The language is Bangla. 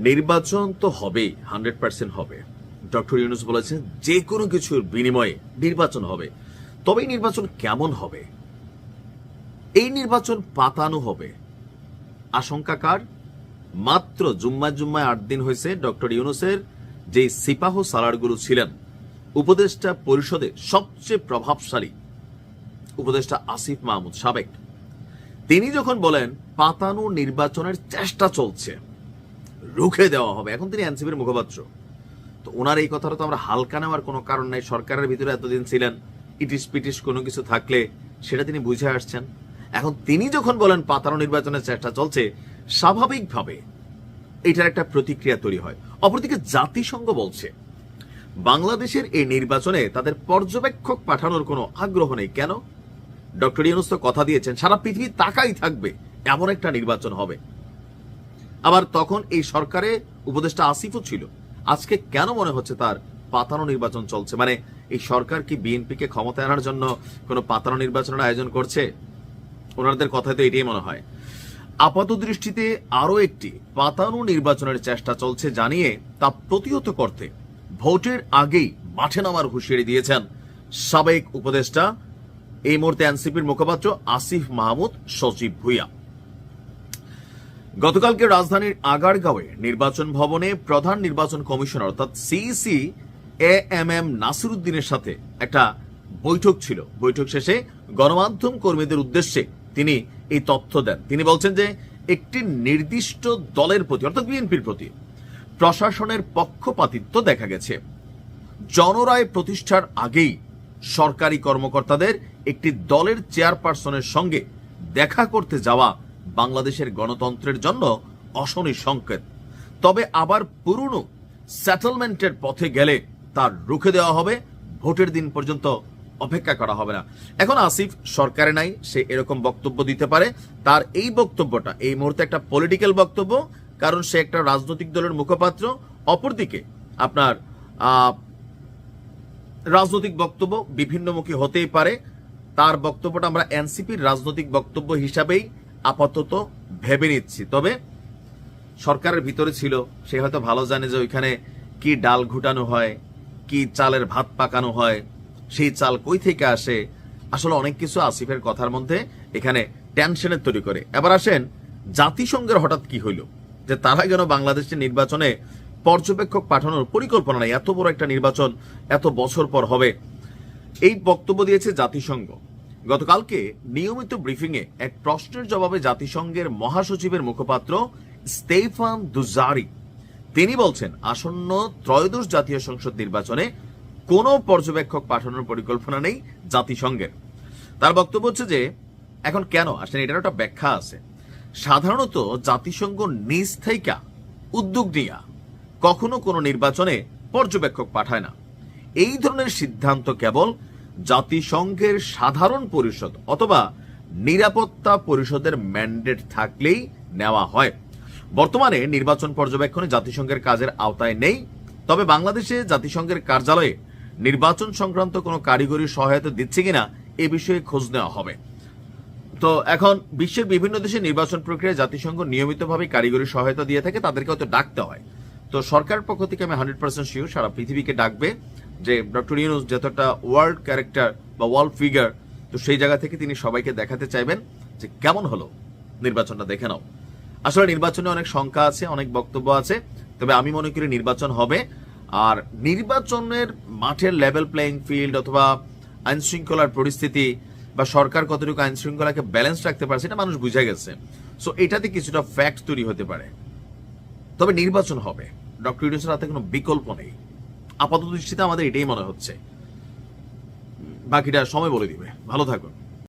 নির্বাচন তো হবেই, 100% হবে। ডক্টর ইউনূস বলেছেন যে কোনো কিছুর বিনিময়ে নির্বাচন হবে। তবে এই নির্বাচন কেমন হবে? এই নির্বাচন পাতানো হবে। আশঙ্কা কার? মাত্র জুম্মায় 8 দিন হয়েছে ডক্টর ইউনূসের যে সিপাহ সালারগুলো ছিলেন, উপদেষ্টা পরিষদে সবচেয়ে প্রভাবশালী উপদেষ্টা আসিফ মাহমুদ সাবেক, তিনি যখন বলেন পাতানো নির্বাচনের চেষ্টা চলছে, রুখে দেওয়া হবে। এখন তিনি এনসিপির মুখপাত্র, তো ওনার এই কথাটা তো আমরা হালকা নেওয়ার কোনো কারণ নাই। সরকারের ভিতরে এতদিন ছিলেন, ইটিস পিটিস কোনো কিছু থাকলে সেটা তিনি বুঝে আসছেন। এখন তিনি যখন বলেন পাতানো নির্বাচনের চেষ্টা চলছে, স্বাভাবিকভাবে এটার একটা প্রতিক্রিয়া তৈরি হয়। অপরদিকে জাতিসংঘ বলছে বাংলাদেশের এই নির্বাচনে তাদের পর্যবেক্ষক পাঠানোর কোনো আগ্রহ নেই। কেন? ডক্টর ইউনূস তো কথা দিয়েছেন সারা পৃথিবী তাকাই থাকবে, এমন একটা নির্বাচন হবে। আবার তখন এই সরকারে উপদেষ্টা আসিফও ছিল। আজকে কেন মনে হচ্ছে তার পাতানো নির্বাচন চলছে? মানে এই সরকার কি বিএনপিকে ক্ষমতায় আনার জন্য কোনো পাতানো নির্বাচনের আয়োজন করছে? ওনাদের কথায় তো এটাই মনে হয়। আপাত দৃষ্টিতে আরো একটি পাতানো নির্বাচনের চেষ্টা চলছে জানিয়ে তা প্রতিহত করতে ভোটের আগেই মাঠে নামার হুঁশিয়ারি দিয়েছেন সাবেক উপদেষ্টা, এই মুহূর্তে এনসিপির মুখপাত্র আসিফ মাহমুদ সজীব ভুইয়া। গতকালকে রাজধানীর আগারগাঁওয়ে নির্বাচন ভবনে প্রধান নির্বাচন কমিশনার অর্থাৎ সিইসি এএমএম নাসির উদ্দিনের সাথে একটা বৈঠক ছিল। বৈঠক শেষে গণমাধ্যম কর্মীদের উদ্দেশ্যে তিনি এই তথ্য দেন। তিনি বলছেন যে একটি নির্দিষ্ট দলের প্রতি অর্থাৎ বিএনপির প্রতি প্রশাসনের পক্ষপাতিত্ব দেখা গেছে। জনরায় প্রতিষ্ঠার আগেই সরকারি কর্মকর্তাদের একটি দলের চেয়ারপারসনের সঙ্গে দেখা করতে যাওয়া বাংলাদেশের গণতন্ত্রের জন্য অশনি সংকেত। তবে আবার পুরনো সেটেলমেন্টের পথে গেলে তার রুখে দেওয়া হবে, ভোটের দিন পর্যন্ত অপেক্ষা করা হবে না। এখন আসিফ সরকারে নাই, সে এরকম বক্তব্য দিতে পারে। তার এই বক্তব্যটা এই মুহূর্তে একটা পলিটিক্যাল বক্তব্য, কারণ সে একটা রাজনৈতিক দলের মুখপাত্র। অপরদিকে আপনার রাজনৈতিক বক্তব্য বিভিন্নমুখী হতেই পারে। তার বক্তব্যটা আমরা এনসিপির রাজনৈতিক বক্তব্য হিসাবেই আপাতত ভেবে নিচ্ছি। তবে সরকারের ভিতরে ছিল, সে হয়তো ভালো জানে যে ওইখানে কি ডাল ঘুটানো হয়, কি চালের ভাত পাকানো হয়, সেই চাল কই থেকে আসে। আসলে অনেক কিছু আসিফের কথার মধ্যে এখানে টেনশনের তৈরি করে। এবার আসেন জাতিসংঘের হঠাৎ কি হইল যে তারা কেন বাংলাদেশের নির্বাচনে পর্যবেক্ষক পাঠানোর পরিকল্পনা নাই? এত বড় একটা নির্বাচন এত বছর পর হবে, এই বক্তব্য দিয়েছে জাতিসংঘ। গতকালকে নিয়মিত ব্রিফিংয়ে এক প্রশ্নের জবাবে জাতিসংঘের মহাসচিবের মুখপাত্র স্টেফান দুজারিক তিনি বলছেন আসন্ন ত্রয়োদশ জাতীয় সংসদ নির্বাচনে কোনো পর্যবেক্ষক পাঠানোর পরিকল্পনা নেই জাতিসংঘের। তার বক্তব্য হচ্ছে যে এখন কেন আসলে এটার একটা ব্যাখ্যা আছে। সাধারণত জাতিসংঘ নিজ থেকে উদ্যোগ নিয়ে কখনো কোনো নির্বাচনে পর্যবেক্ষক পাঠায় না। এই ধরনের সিদ্ধান্ত কেবল জাতিসংঘের সাধারণ পরিষদ অথবা নিরাপত্তা পরিষদের ম্যান্ডেট থাকলেই নেওয়া হয়। বর্তমানে নির্বাচন পর্যবেক্ষণে জাতিসংঘের কাজের আওতায় নেই। তবে বাংলাদেশে জাতিসংঘের কার্যালয়ে নির্বাচন সংক্রান্ত কোনো কারিগরি সহায়তা দিচ্ছে কিনা এ বিষয়ে খোঁজ নেওয়া হবে। তো এখন বিশ্বের বিভিন্ন দেশে নির্বাচন প্রক্রিয়ায় জাতিসংঘ নিয়মিতভাবে কারিগরি সহায়তা দিয়ে থাকে, তাদেরকে হয়তো ডাকতে হয়। তো সরকার পক্ষ থেকে আমি 100% শিওর সারা পৃথিবীকে ডাকবে যে ডক্টর ইউনূস যতটা ওয়ার্ল্ড ক্যারেক্টার বা ওয়ার্ল্ড ফিগার, তো সেই জায়গা থেকে তিনি সবাইকে দেখাতে চাইবেন যে কেমন হলো নির্বাচনটা, দেখে নাও। আসলে নির্বাচনে অনেক সংখ্যা আছে, অনেক বক্তব্য আছে, তবে আমি মনে করি নির্বাচন হবে। আর নির্বাচনের মাঠের লেভেল প্লেইং ফিল্ড অথবা আইন শৃঙ্খলার পরিস্থিতি বা সরকার কতটুকু আইন শৃঙ্খলাকে ব্যালেন্স রাখতে পারছে এটা মানুষ বুঝে গেছে। সো এটাতে কিছুটা ফ্যাক্ট তৈরি হতে পারে। তবে নির্বাচন হবে, ডক্টর ইউনূসের হাতে কোনো বিকল্প নেই। আপাতত দৃষ্টিতে আমাদের এটাই মনে হচ্ছে, বাকিটা সময় বলে দিবে। ভালো থাকুন।